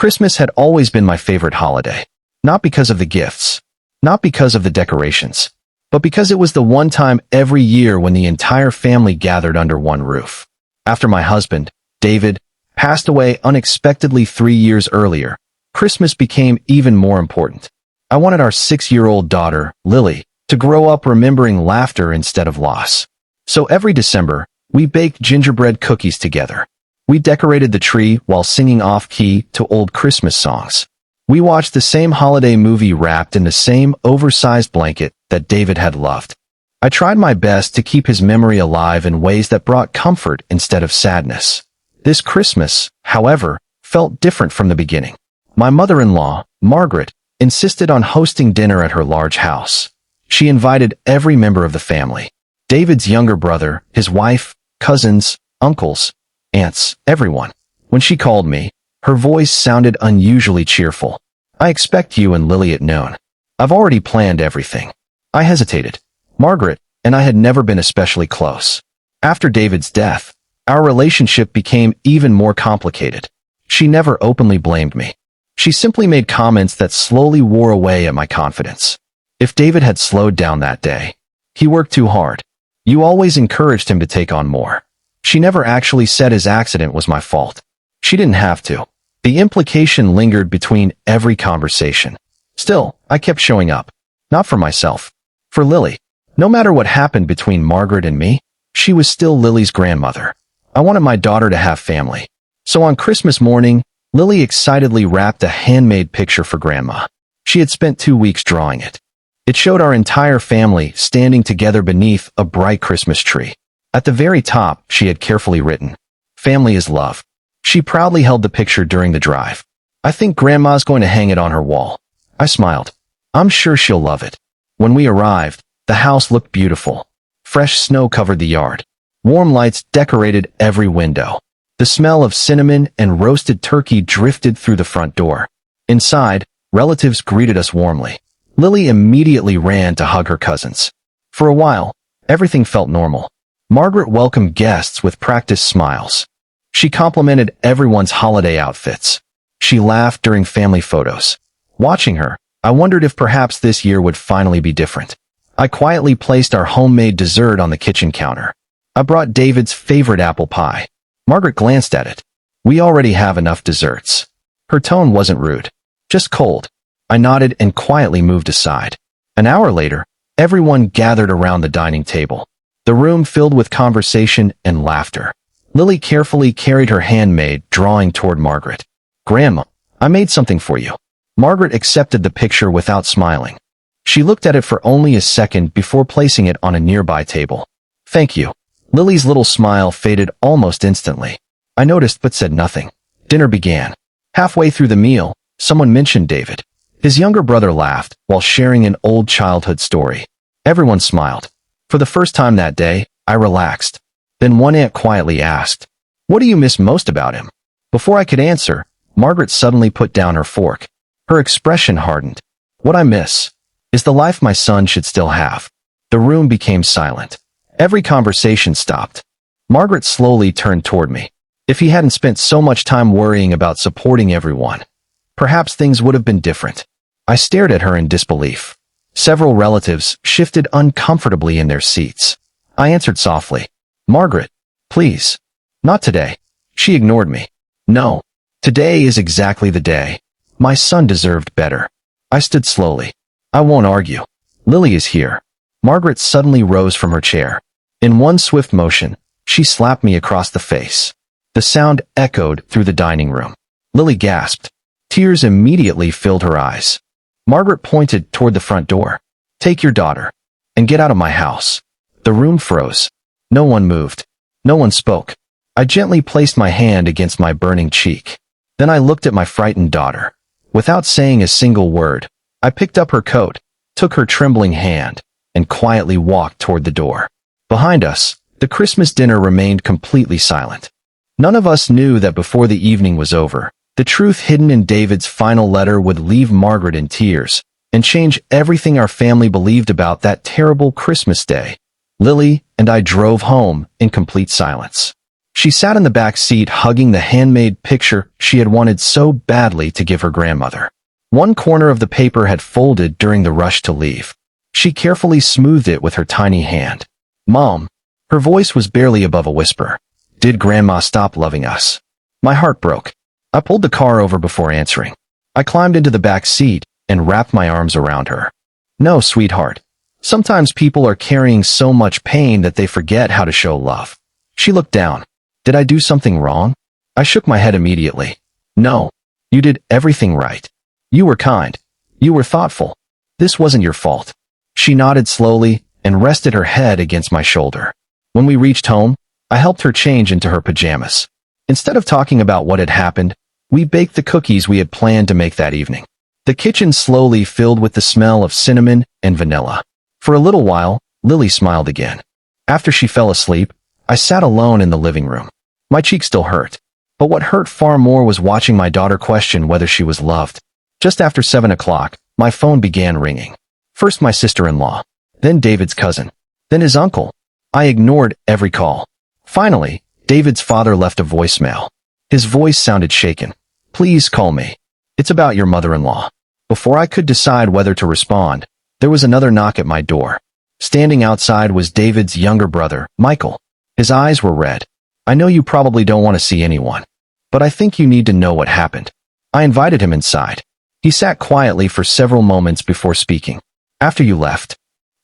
Christmas had always been my favorite holiday. Not because of the gifts, not because of the decorations, but because it was the one time every year when the entire family gathered under one roof. After my husband, David, passed away unexpectedly 3 years earlier, Christmas became even more important. I wanted our 6-year-old daughter, Lily, to grow up remembering laughter instead of loss. So every December, we baked gingerbread cookies together. We decorated the tree while singing off-key to old Christmas songs. We watched the same holiday movie wrapped in the same oversized blanket that David had loved. I tried my best to keep his memory alive in ways that brought comfort instead of sadness. This Christmas, however, felt different from the beginning. My mother-in-law, Margaret, insisted on hosting dinner at her large house. She invited every member of the family. David's younger brother, his wife, cousins, uncles, aunts, everyone. When she called me, her voice sounded unusually cheerful. "I expect you and Lily at noon. I've already planned everything." I hesitated. Margaret and I had never been especially close. After David's death, our relationship became even more complicated. She never openly blamed me. She simply made comments that slowly wore away at my confidence. If David had slowed down that day, he worked too hard. You always encouraged him to take on more. She never actually said his accident was my fault. She didn't have to. The implication lingered between every conversation. Still, I kept showing up. Not for myself. For Lily. No matter what happened between Margaret and me, she was still Lily's grandmother. I wanted my daughter to have family. So on Christmas morning, Lily excitedly wrapped a handmade picture for Grandma. She had spent 2 weeks drawing it. It showed our entire family standing together beneath a bright Christmas tree. At the very top, she had carefully written, "Family is love." She proudly held the picture during the drive. "I think Grandma's going to hang it on her wall." I smiled. "I'm sure she'll love it." When we arrived, the house looked beautiful. Fresh snow covered the yard. Warm lights decorated every window. The smell of cinnamon and roasted turkey drifted through the front door. Inside, relatives greeted us warmly. Lily immediately ran to hug her cousins. For a while, everything felt normal. Margaret welcomed guests with practiced smiles. She complimented everyone's holiday outfits. She laughed during family photos. Watching her, I wondered if perhaps this year would finally be different. I quietly placed our homemade dessert on the kitchen counter. I brought David's favorite apple pie. Margaret glanced at it. "We already have enough desserts." Her tone wasn't rude, just cold. I nodded and quietly moved aside. An hour later, everyone gathered around the dining table. The room filled with conversation and laughter. Lily carefully carried her handmade drawing toward Margaret. "Grandma, I made something for you." Margaret accepted the picture without smiling. She looked at it for only a second before placing it on a nearby table. "Thank you." Lily's little smile faded almost instantly. I noticed but said nothing. Dinner began. Halfway through the meal, someone mentioned David. His younger brother laughed while sharing an old childhood story. Everyone smiled. For the first time that day, I relaxed. Then one aunt quietly asked, "What do you miss most about him?" Before I could answer, Margaret suddenly put down her fork. Her expression hardened. "What I miss is the life my son should still have." The room became silent. Every conversation stopped. Margaret slowly turned toward me. If he hadn't spent so much time worrying about supporting everyone, perhaps things would have been different. I stared at her in disbelief. Several relatives shifted uncomfortably in their seats. I answered softly, "Margaret, please. Not today." She ignored me. "No. Today is exactly the day. My son deserved better." I stood slowly. "I won't argue. Lily is here." Margaret suddenly rose from her chair. In one swift motion, she slapped me across the face. The sound echoed through the dining room. Lily gasped. Tears immediately filled her eyes. Margaret pointed toward the front door. "Take your daughter and get out of my house." The room froze. No one moved. No one spoke. I gently placed my hand against my burning cheek. Then I looked at my frightened daughter. Without saying a single word, I picked up her coat, took her trembling hand, and quietly walked toward the door. Behind us, the Christmas dinner remained completely silent. None of us knew that before the evening was over, the truth hidden in David's final letter would leave Margaret in tears and change everything our family believed about that terrible Christmas day. Lily and I drove home in complete silence. She sat in the back seat hugging the handmade picture she had wanted so badly to give her grandmother. One corner of the paper had folded during the rush to leave. She carefully smoothed it with her tiny hand. "Mom." Her voice was barely above a whisper. "Did Grandma stop loving us?" My heart broke. I pulled the car over before answering. I climbed into the back seat and wrapped my arms around her. "No, sweetheart. Sometimes people are carrying so much pain that they forget how to show love." She looked down. "Did I do something wrong?" I shook my head immediately. "No. You did everything right. You were kind. You were thoughtful. This wasn't your fault." She nodded slowly and rested her head against my shoulder. When we reached home, I helped her change into her pajamas. Instead of talking about what had happened, we baked the cookies we had planned to make that evening. The kitchen slowly filled with the smell of cinnamon and vanilla. For a little while, Lily smiled again. After she fell asleep, I sat alone in the living room. My cheek still hurt, but what hurt far more was watching my daughter question whether she was loved. Just after 7 o'clock, my phone began ringing. First my sister-in-law, then David's cousin, then his uncle. I ignored every call. Finally, David's father left a voicemail. His voice sounded shaken. "Please call me. It's about your mother-in-law." Before I could decide whether to respond, there was another knock at my door. Standing outside was David's younger brother, Michael. His eyes were red. "I know you probably don't want to see anyone, but I think you need to know what happened." I invited him inside. He sat quietly for several moments before speaking. "After you left,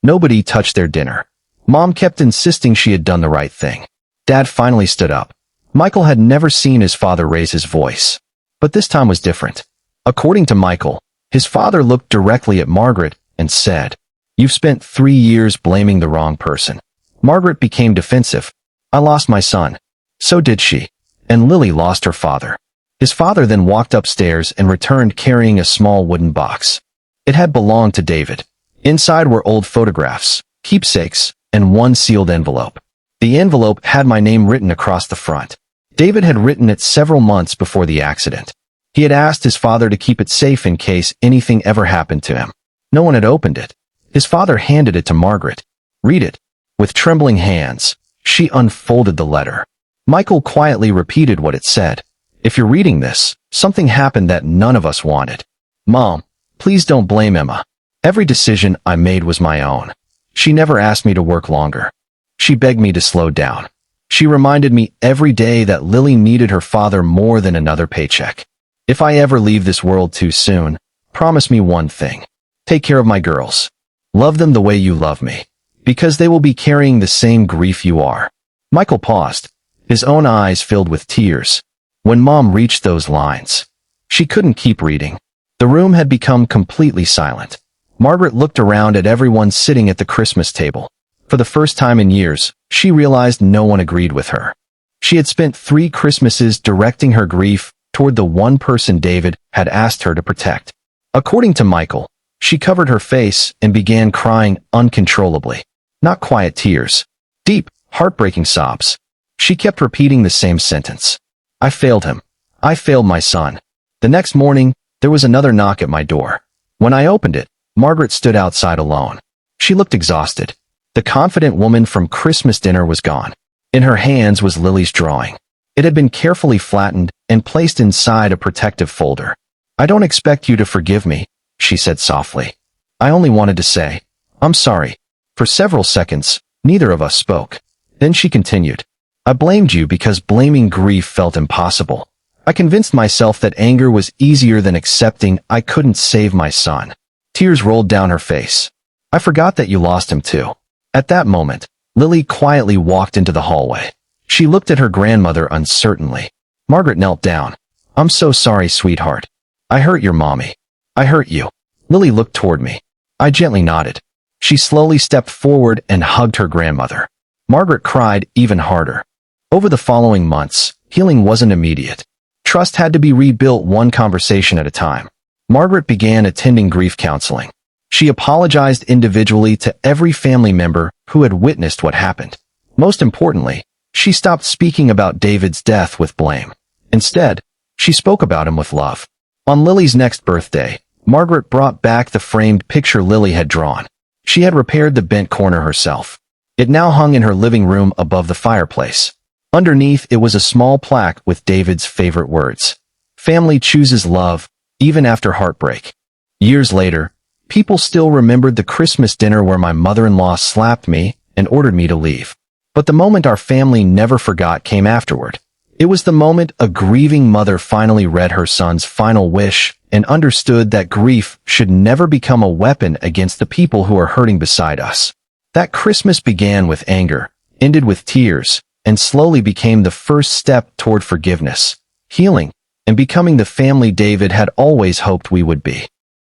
nobody touched their dinner. Mom kept insisting she had done the right thing." Dad finally stood up. Michael had never seen his father raise his voice. But this time was different. According to Michael, his father looked directly at Margaret and said, "You've spent 3 years blaming the wrong person." Margaret became defensive. "I lost my son." So did she. And Lily lost her father. His father then walked upstairs and returned carrying a small wooden box. It had belonged to David. Inside were old photographs, keepsakes, and one sealed envelope. The envelope had my name written across the front. David had written it several months before the accident. He had asked his father to keep it safe in case anything ever happened to him. No one had opened it. His father handed it to Margaret. "Read it." With trembling hands, she unfolded the letter. Michael quietly repeated what it said. "If you're reading this, something happened that none of us wanted. Mom, please don't blame Emma. Every decision I made was my own. She never asked me to work longer. She begged me to slow down. She reminded me every day that Lily needed her father more than another paycheck. If I ever leave this world too soon, promise me one thing. Take care of my girls. Love them the way you love me, because they will be carrying the same grief you are." Michael paused, his own eyes filled with tears. When Mom reached those lines, she couldn't keep reading. The room had become completely silent. Margaret looked around at everyone sitting at the Christmas table. For the first time in years, she realized no one agreed with her. She had spent 3 Christmases directing her grief toward the one person David had asked her to protect. According to Michael, she covered her face and began crying uncontrollably. Not quiet tears. Deep, heartbreaking sobs. She kept repeating the same sentence. "I failed him. I failed my son." The next morning, there was another knock at my door. When I opened it, Margaret stood outside alone. She looked exhausted. The confident woman from Christmas dinner was gone. In her hands was Lily's drawing. It had been carefully flattened and placed inside a protective folder. "I don't expect you to forgive me," she said softly. "I only wanted to say, I'm sorry." For several seconds, neither of us spoke. Then she continued, "I blamed you because blaming grief felt impossible. I convinced myself that anger was easier than accepting I couldn't save my son." Tears rolled down her face. "I forgot that you lost him too." At that moment, Lily quietly walked into the hallway. She looked at her grandmother uncertainly. Margaret knelt down. "I'm so sorry, sweetheart. I hurt your mommy. I hurt you." Lily looked toward me. I gently nodded. She slowly stepped forward and hugged her grandmother. Margaret cried even harder. Over the following months, healing wasn't immediate. Trust had to be rebuilt one conversation at a time. Margaret began attending grief counseling. She apologized individually to every family member who had witnessed what happened. Most importantly, she stopped speaking about David's death with blame. Instead, she spoke about him with love. On Lily's next birthday, Margaret brought back the framed picture Lily had drawn. She had repaired the bent corner herself. It now hung in her living room above the fireplace. Underneath, it was a small plaque with David's favorite words. Family chooses love, even after heartbreak. Years later, people still remembered the Christmas dinner where my mother-in-law slapped me and ordered me to leave. But the moment our family never forgot came afterward. It was the moment a grieving mother finally read her son's final wish and understood that grief should never become a weapon against the people who are hurting beside us. That Christmas began with anger, ended with tears, and slowly became the first step toward forgiveness, healing, and becoming the family David had always hoped we would be.